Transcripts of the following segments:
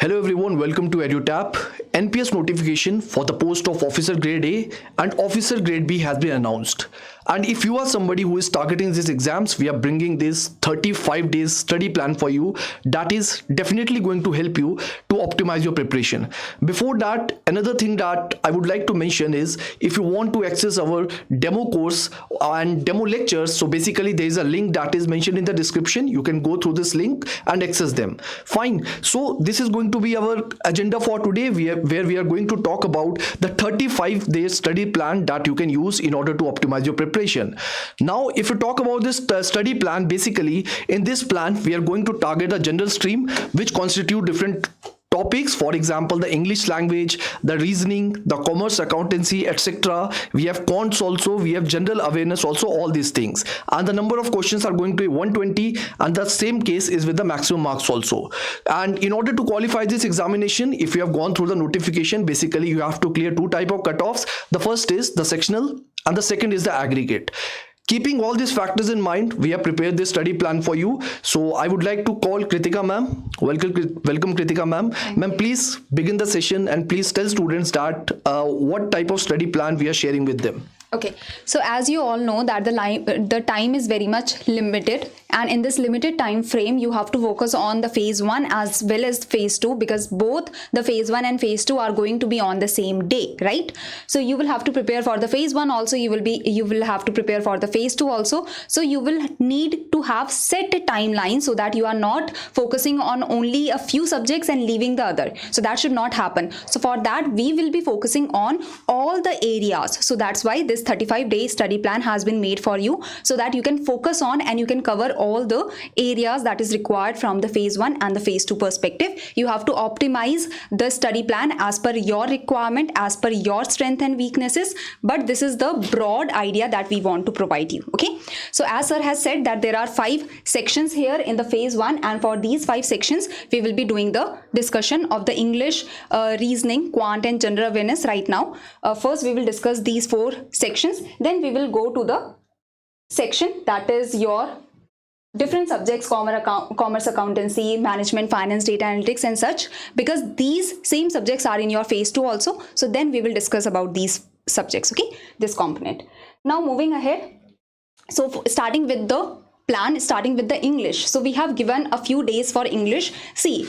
Hello everyone, welcome to EduTap. NPS notification for the post of Officer Grade A and Officer Grade B has been announced. And if you are somebody who is targeting these exams, we are bringing this 35 days study plan for you that is definitely going to help you to optimize your preparation. Before that, another thing that I would like to mention is if you want to access our demo course and demo lectures, so basically there is a link that is mentioned in the description. You can go through this link and access them. Fine. So this is going to be our agenda for today where we are going to talk about the 35 days study plan that you can use in order to optimize your preparation. Now, if you talk about this study plan, basically in this plan, we are going to target a general stream which constitute different topics. For example, the English language, the reasoning, the commerce, accountancy, etc. We have quants also, we have general awareness also, all these things. And the number of questions are going to be 120, and the same case is with the maximum marks also. And in order to qualify this examination, if you have gone through the notification, basically you have to clear two type of cutoffs. The first is the sectional and the second is the aggregate. Keeping all these factors in mind, we have prepared this study plan for you. So I would like to call Kritika ma'am. Welcome Kritika ma'am. Ma'am, please begin the session and please tell students that what type of study plan we are sharing with them. Okay, so as you all know that the time is very much limited, and in this limited time frame you have to focus on the phase 1 as well as phase 2, because both the phase 1 and phase 2 are going to be on the same day, right? So you will have to prepare for the phase 1 also, you will have to prepare for the phase 2 also. So you will need to have set a timeline so that you are not focusing on only a few subjects and leaving the other. So that should not happen. So for that we will be focusing on all the areas. So that's why this 35-day study plan has been made for you, so that you can focus on and you can cover all the areas that is required from the phase 1 and the phase 2 perspective. You have to optimize the study plan as per your requirement, as per your strength and weaknesses, but this is the broad idea that we want to provide you. Okay, so as sir has said that there are 5 sections here in the phase 1, and for these 5 sections we will be doing the discussion of the English, reasoning, quant and general awareness right now. First we will discuss these 4 sections, then we will go to the section that is your different subjects, commerce, accountancy, management, finance, data analytics and such, because these same subjects are in your phase 2 also. So then we will discuss about these subjects, okay, this component. Now moving ahead, so starting with the plan, starting with the English. So we have given a few days for English. See,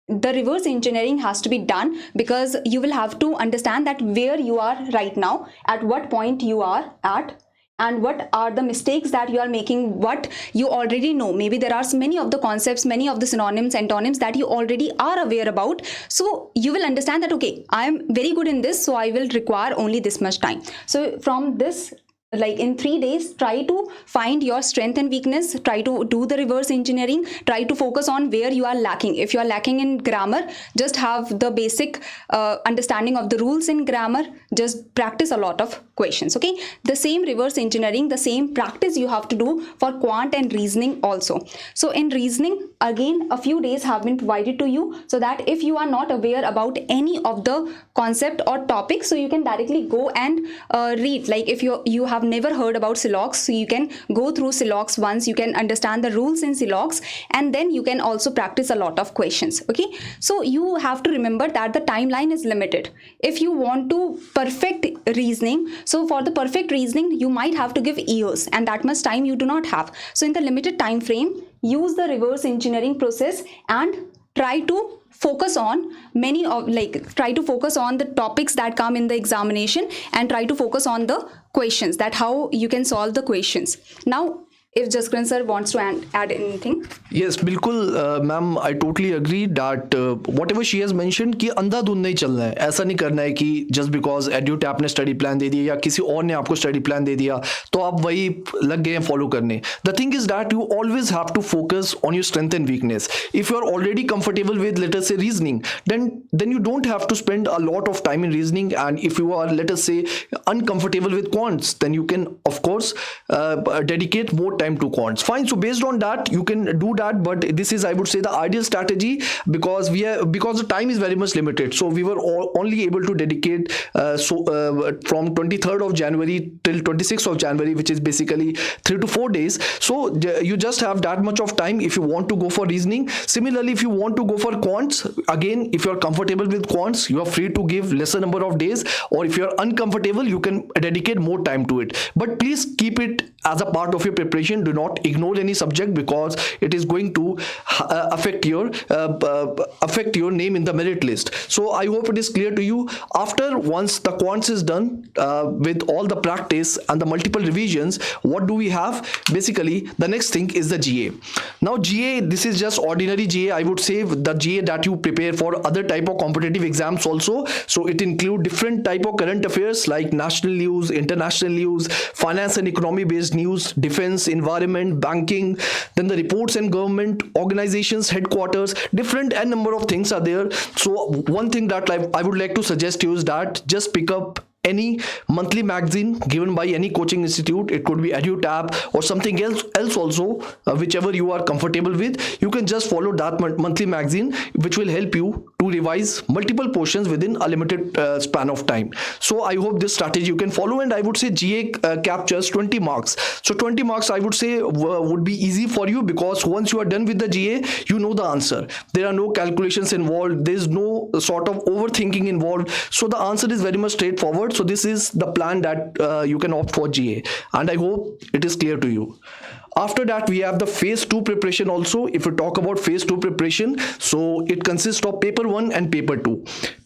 the reverse engineering has to be done, because you will have to understand that where you are right now, at what point you are at, and what are the mistakes that you are making, what you already know. Maybe there are many of the concepts, many of the synonyms, antonyms that you already are aware about. So you will understand that, okay, I am very good in this, so I will require only this much time. So from this, like in 3 days, try to find your strength and weakness, try to do the reverse engineering, try to focus on where you are lacking. If you are lacking in grammar, just have the basic understanding of the rules in grammar, just practice a lot of questions, okay? The same reverse engineering, the same practice you have to do for quant and reasoning also. So in reasoning, again, a few days have been provided to you, so that if you are not aware about any of the concept or topic, so you can directly go and read. Like if you have never heard about syllabus, so you can go through syllabus once, you can understand the rules in syllabus, and then you can also practice a lot of questions, okay? So you have to remember that the timeline is limited. If you want to perfect reasoning, so for the perfect reasoning you might have to give years, and that much time you do not have. So in the limited time frame, use the reverse engineering process and try to focus on try to focus on the topics that come in the examination, and try to focus on the questions, that how you can solve the questions. Now if Jaskran sir wants to add anything. Yes, बिल्कुल ma'am, I totally agree that whatever she has mentioned कि अंधाधुंध नहीं चलना है. ऐसा नहीं करना है कि just because EduTap ने study plan दे दिया या किसी और ने आपको study plan दे दिया तो आप वही लग गए हैं follow करने. The thing is that you always have to focus on your strength and weakness. If you are already comfortable with, let us say, reasoning, then you don't have to spend a lot of time in reasoning. And if you are, let us say, uncomfortable with quants, then you can of course dedicate more time time to quants. Fine, so based on that you can do that, but this is, I would say, the ideal strategy, because the time is very much limited. So we were only able to dedicate from 23rd of January till 26th of January, which is basically 3 to 4 days. So you just have that much of time if you want to go for reasoning. Similarly, if you want to go for quants, again, if you're comfortable with quants, you are free to give lesser number of days, or if you're uncomfortable, you can dedicate more time to it. But please keep it as a part of your preparation. Do not ignore any subject, because it is going to affect your name in the merit list. So I hope it is clear to you. Once the quants is done, with all the practice and the multiple revisions, what do we have? Basically, the next thing is the GA. Now GA, this is just ordinary GA. I would say the GA that you prepare for other type of competitive exams also. So it include different type of current affairs like national news, international news, finance and economy based news, defense, environment, banking, then the reports and government organizations headquarters, different n number of things are there. So one thing that I would like to suggest you is that just pick up any monthly magazine given by any coaching institute. It could be EduTap or something else also, whichever you are comfortable with. You can just follow that monthly magazine, which will help you to revise multiple portions within a limited span of time. So I hope this strategy you can follow, and I would say GA captures 20 marks. So 20 marks, I would say, would be easy for you, because once you are done with the GA, you know the answer. There are no calculations involved. There is no sort of overthinking involved. So the answer is very much straightforward. So this is the plan that you can opt for GA, and I hope it is clear to you. After that, we have the phase 2 preparation also. If we talk about phase 2 preparation, so it consists of paper 1 and paper 2.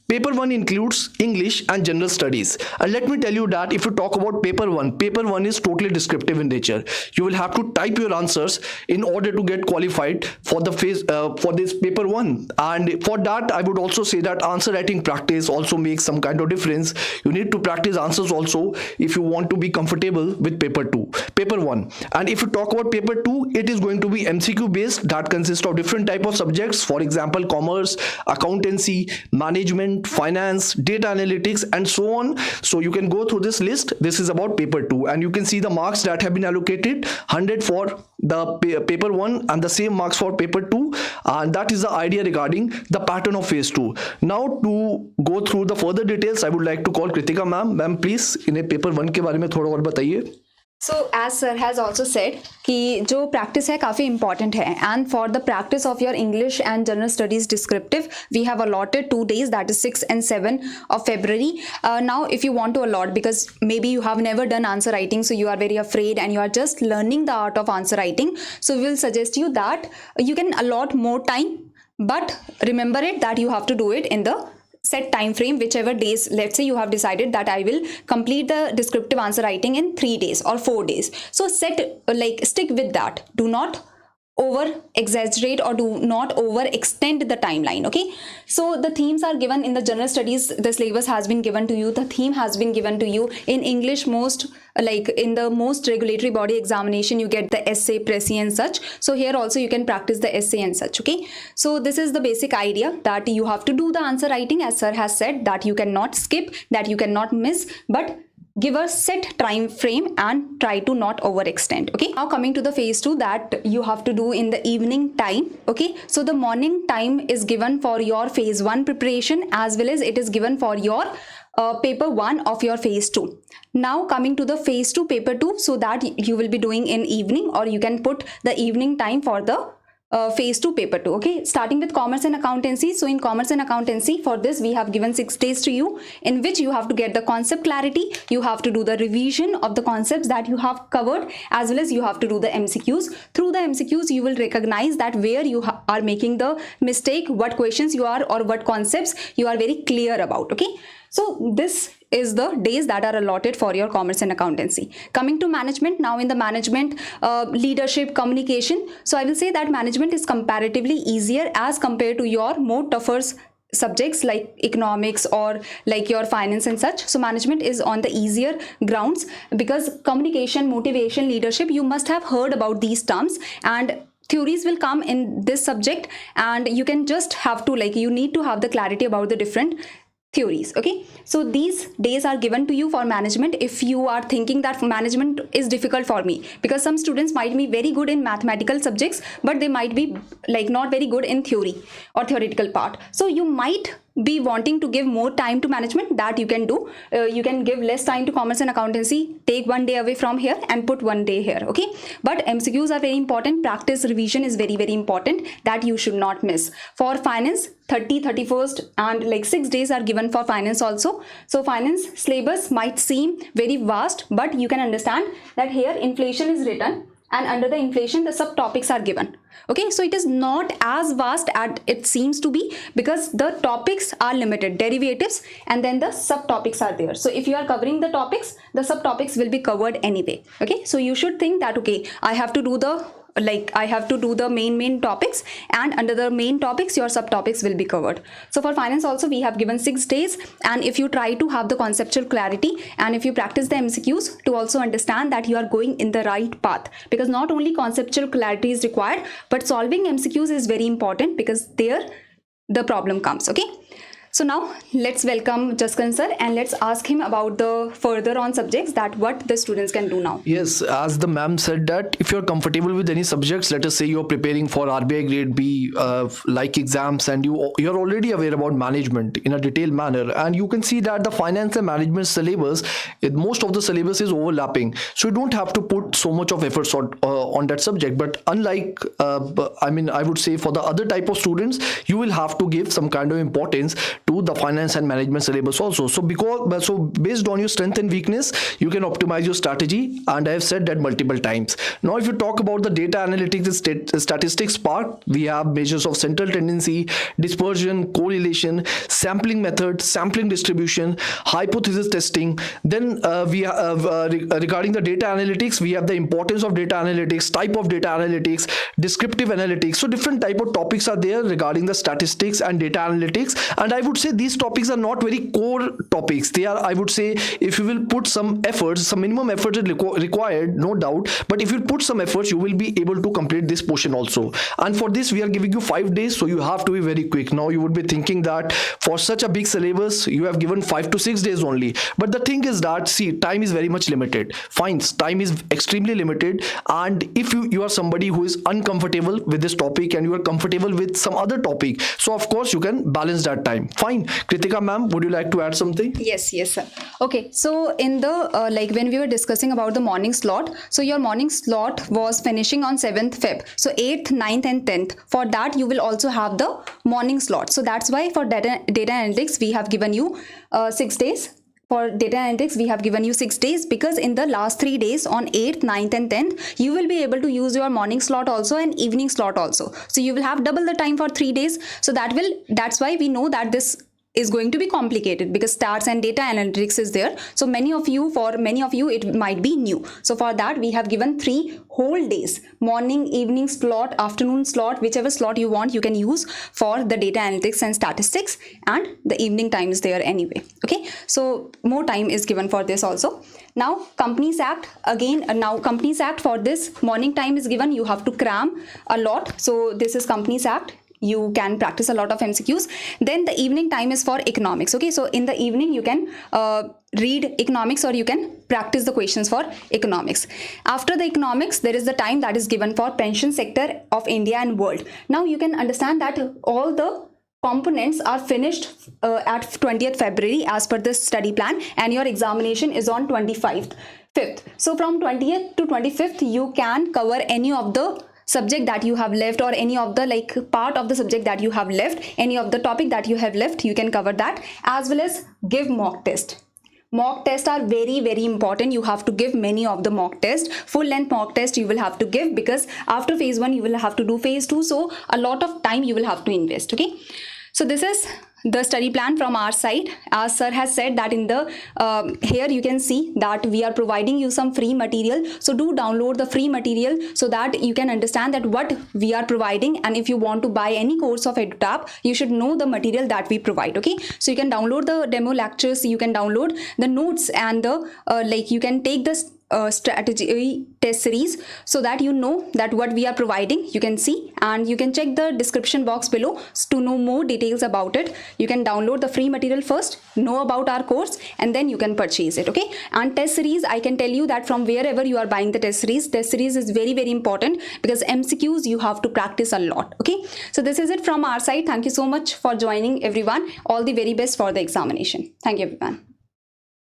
Paper 1 includes English and general studies. And let me tell you that if you talk about paper 1 is totally descriptive in nature. You will have to type your answers in order to get qualified for the phase for this paper 1. And for that, I would also say that answer writing practice also makes some kind of difference. You need to practice answers also if you want to be comfortable with paper 1. And if you talk about paper 2, it is going to be MCQ based, that consists of different type of subjects. For example, commerce, accountancy, management, finance, data analytics, and so on. So you can go through this list. This is about paper 2, and you can see the marks that have been allocated: 100 for the paper 1 and the same marks for paper 2. And that is the idea regarding the pattern of phase 2. Now to go through the further details, I would like to call Kritika ma'am. Ma'am, please इन्हें paper 1 के बारे में थोड़ा और बताइए. So as sir has also said कि जो practice है काफ़ी important है, and for the practice of your English and general studies descriptive, we have allotted 2 days, that is 6 and 7 of February. Now if you want to allot, because maybe you have never done answer writing, so you are very afraid and you are just learning the art of answer writing, so we will suggest you that you can allot more time, but remember it that you have to do it in the set time frame, whichever days. Let's say you have decided that I will complete the descriptive answer writing in 3 days or 4 days, so stick with that. Do not over exaggerate or do not overextend the timeline. Okay, so the themes are given in the general studies. The syllabus has been given to you, the theme has been given to you. In English, in the most regulatory body examination, you get the essay, précis and such. So here also you can practice the essay and such. Okay, so this is the basic idea, that you have to do the answer writing, as sir has said, that you cannot skip, that you cannot miss, but give a set time frame and try to not overextend. Okay, now coming to the phase 2, that you have to do in the evening time. Okay, so the morning time is given for your phase 1 preparation, as well as it is given for your paper 1 of your phase 2. Now coming to the phase 2 paper 2, so that you will be doing in evening, or you can put the evening time for the phase 2 paper 2. Okay, starting with commerce and accountancy. So in commerce and accountancy, for this we have given 6 days to you, in which you have to get the concept clarity, you have to do the revision of the concepts that you have covered, as well as you have to do the MCQs. Through the MCQs you will recognize that where you are making the mistake, what questions you are, or what concepts you are very clear about. Okay, so this is the days that are allotted for your commerce and accountancy. Coming to management, now in the management, leadership, communication. So I will say that management is comparatively easier as compared to your more tougher subjects like economics or like your finance and such. So management is on the easier grounds, because communication, motivation, leadership, you must have heard about these terms, and theories will come in this subject, and you can just have to you need to have the clarity about the different theories. Okay, so these days are given to you for management if you are thinking that management is difficult for me, because some students might be very good in mathematical subjects but they might be like not very good in theory or theoretical part. So you might be wanting to give more time to management. That you can do. You can give less time to commerce and accountancy, take one day away from here and put one day here. Okay, but MCQs are very important. Practice revision is very important, that you should not miss. For finance, 30, 31st and like 6 days are given for finance also. So finance syllabus might seem very vast, but you can understand that here inflation is written and under the inflation the subtopics are given. Okay, so it is not as vast as it seems to be, because the topics are limited, derivatives, and then the subtopics are there. So if you are covering the topics, the subtopics will be covered anyway. Okay, so you should think that okay, I have to do the main topics, and under the main topics your subtopics will be covered. So for finance also we have given 6 days, and if you try to have the conceptual clarity and if you practice the MCQs to also understand that you are going in the right path, because not only conceptual clarity is required but solving MCQs is very important, because there the problem comes. Okay, so now let's welcome Jaskan sir and let's ask him about the further on subjects, that what the students can do now. Yes, as the ma'am said that if you're comfortable with any subjects, let us say you're preparing for RBI Grade B like exams, and you're already aware about management in a detailed manner, and you can see that the finance and management syllabus, most of the syllabus is overlapping, so you don't have to put so much of efforts on that subject. But unlike I would say for the other type of students, you will have to give some kind of importance to the finance and management syllabus also. So based on your strength and weakness, you can optimize your strategy, and I have said that multiple times. Now if you talk about the data analytics and statistics part, we have measures of central tendency, dispersion, correlation, sampling method, sampling distribution, hypothesis testing. Then regarding the data analytics, we have the importance of data analytics, type of data analytics, descriptive analytics. So different type of topics are there regarding the statistics and data analytics, and I would say these topics are not very core topics. They are, I would say, if you will put some efforts, some minimum effort is required, no doubt, but if you put some efforts, you will be able to complete this portion also. And for this we are giving you 5 days, so you have to be very quick. Now you would be thinking that for such a big syllabus you have given 5 to 6 days only, but the thing is that, see, time is very much limited. Fine, time is extremely limited, and if you are somebody who is uncomfortable with this topic and you are comfortable with some other topic, so of course you can balance that time. Fine. Kritika ma'am, would you like to add something? Yes, sir. Okay, so in the like when we were discussing about the morning slot, so your morning slot was finishing on 7th Feb. So 8th, 9th and 10th, for that you will also have the morning slot. So that's why for data analytics we have given you 6 days. For data analytics, we have given you 6 days, because in the last 3 days on 8th, 9th and 10th, you will be able to use your morning slot also and evening slot also. So you will have double the time for 3 days. So that's why we know that this is going to be complicated, because stats and data analytics is there. So for many of you it might be new. So for that we have given 3 whole days, morning, evening slot, afternoon slot, whichever slot you want you can use for the data analytics and statistics, and the evening time is there anyway. Okay, so more time is given for this also. Now Companies Act, again now Companies Act, for this morning time is given, you have to cram a lot. So this is Companies Act, you can practice a lot of MCQs. Then the evening time is for economics. Okay, so in the evening you can read economics or you can practice the questions for economics. After the economics, there is the time that is given for pension sector of India and world. Now you can understand that all the components are finished at 20th February as per this study plan, and your examination is on 25th. So from 20th to 25th you can cover any of the subject that you have left, or any of the like part of the subject that you have left, any of the topic that you have left, you can cover that, as well as give mock test. Mock tests are very important. You have to give many of the mock tests. Full length mock test you will have to give, because after phase 1 you will have to do phase 2, so a lot of time you will have to invest. Okay, so this is the study plan from our side. As sir has said that in the here you can see that we are providing you some free material, so do download the free material so that you can understand that what we are providing, and if you want to buy any course of EduTap, you should know the material that we provide. Okay, so you can download the demo lectures, you can download the notes, and the like you can take this strategy test series, so that you know that what we are providing. You can see, and you can check the description box below to know more details about it. You can download the free material first, know about our course, and then you can purchase it. Okay, and test series, I can tell you that from wherever you are buying the test series is very, very important, because MCQs you have to practice a lot. Okay, so this is it from our side. Thank you so much for joining, everyone. All the very best for the examination. Thank you, everyone.